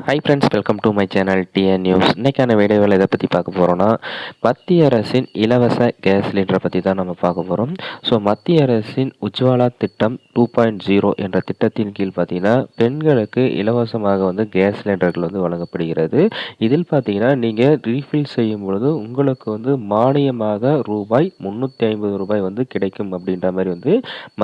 Hi friends, welcome to my channel TN news. இன்றைக்கான வீடியோவில் எதை பற்றி பார்க்க போகிறோன்னா, மத்திய அரசின் இலவச கேஸ் சிலிண்டரை பற்றி தான் நம்ம பார்க்க போகிறோம். ஸோ மத்திய அரசின் உஜ்வாலா திட்டம் 2.0 என்ற திட்டத்தின் கீழ் பார்த்தீங்கன்னா, பெண்களுக்கு இலவசமாக வந்து கேஸ் சிலிண்டர்கள் வந்து வழங்கப்படுகிறது. இதில் பார்த்தீங்கன்னா, நீங்கள் ரீஃபில் செய்யும் பொழுது உங்களுக்கு வந்து மானியமாக ரூபாய் 350 வந்து கிடைக்கும் அப்படின்ற மாதிரி வந்து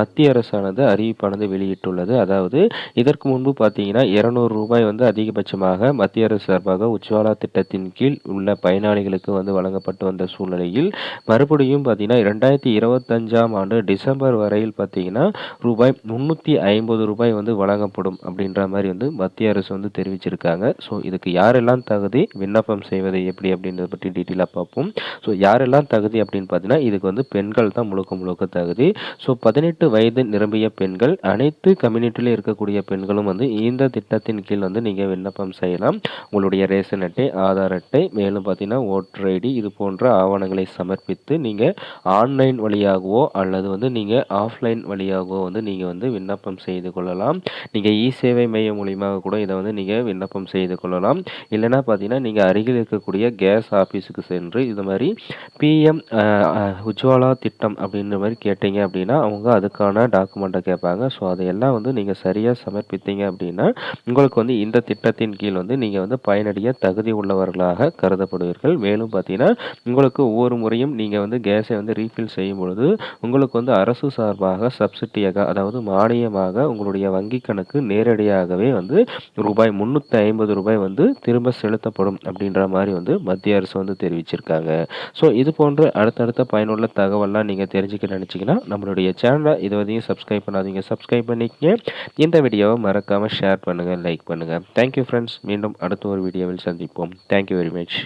மத்திய அரசானது அறிவிப்பானது வெளியிட்டுள்ளது. அதாவது இதற்கு முன்பு பார்த்தீங்கன்னா, 200 ரூபாய் வந்து அதிகபட்சமாக மத்திய அரசு சார்பாக உஜ்வாலா திட்டத்தின் கீழ் உள்ள பயனாளிகளுக்கு வந்து வழங்கப்பட்டு வந்த சூழ்நிலையில் மறுபடியும் பார்த்தீங்கன்னா 2025ஆம் ஆண்டு டிசம்பர் வரையில் பார்த்தீங்கன்னா ரூபாய் 350 வந்து வழங்கப்படும் அப்படின்ற மாதிரி வந்து மத்திய அரசு வந்து தெரிவிச்சிருக்காங்க. ஸோ இதுக்கு யாரெல்லாம் தகுதி, விண்ணப்பம் செய்வது எப்படி அப்படின்றத பற்றி டீட்டெயிலாக பார்ப்போம். ஸோ யாரெல்லாம் தகுதி அப்படின்னு பார்த்தீங்கன்னா, இதுக்கு வந்து பெண்கள் தான் முழுக்க முழுக்க தகுதி. ஸோ 18 வயது நிரம்பிய பெண்கள், அனைத்து கம்யூனிட்டியில் இருக்கக்கூடிய பெண்களும் வந்து இந்த திட்டத்தின் கீழ் வந்து நீங்கள் விண்ணப்பம் செய்யலாம். உங்களுடைய ரேஷன் அட்டை, ஆதார் அட்டை, மேலும் பார்த்தீங்கன்னா ஓட்டர் ஐடி இது போன்ற ஆவணங்களை சமர்ப்பித்து நீங்கள் ஆன்லைன் வழியாகவோ அல்லது வந்து நீங்கள் ஆஃப்லைன் வழியாகவோ வந்து நீங்கள் வந்து விண்ணப்பம் செய்து கொள்ளலாம். நீங்கள் இ சேவை மையம் மூலியமாக கூட இதை வந்து நீங்கள் விண்ணப்பம் செய்து கொள்ளலாம். இல்லைன்னா பார்த்தீங்கன்னா நீங்கள் அருகில் இருக்கக்கூடிய கேஸ் ஆஃபீஸுக்கு சென்று இது மாதிரி பிஎம் உஜ்வாலா திட்டம் அப்படின்ற மாதிரி கேட்டீங்க அப்படின்னா அவங்க அதுக்கான டாக்குமெண்ட்டை கேட்பாங்க. ஸோ அதையெல்லாம் வந்து நீங்கள் சரியாக சமர்ப்பித்தீங்க அப்படின்னா உங்களுக்கு வந்து இந்த திட்டத்தின் கீழ் வந்து நீங்கள் வந்து பயனடைய தகுதி உள்ளவர்களாக கருதப்படுவீர்கள். மேலும் பார்த்தீங்கன்னா உங்களுக்கு ஒவ்வொரு முறையும் நீங்கள் வந்து கேஸை வந்து ரீஃபில் செய்யும் பொழுது உங்களுக்கு வந்து அரசு சார்பாக சப்சிடியாக, அதாவது மானியமாக உங்களுடைய வங்கி கணக்கு நேரடியாகவே வந்து ரூபாய் 350 வந்து திரும்ப செலுத்தப்படும் அப்படின்ற மாதிரி வந்து மத்திய அரசு வந்து தெரிவிச்சிருக்காங்க. ஸோ இது போன்ற அடுத்தடுத்த பயனுள்ள தகவல்லாம் நீங்கள் தெரிஞ்சுக்க நினச்சிங்கன்னா நம்மளுடைய சேனலை இது வரையும் சப்ஸ்கிரைப் பண்ணாதீங்க, சப்ஸ்கிரைப் பண்ணிக்கங்க. இந்த வீடியோவை மறக்காமல் ஷேர் பண்ணுங்கள், லைக் பண்ணுங்கள். Thank you friends. மீண்டும் அடுத்த ஒரு வீடியோவில் சந்திப்போம். Thank you very much.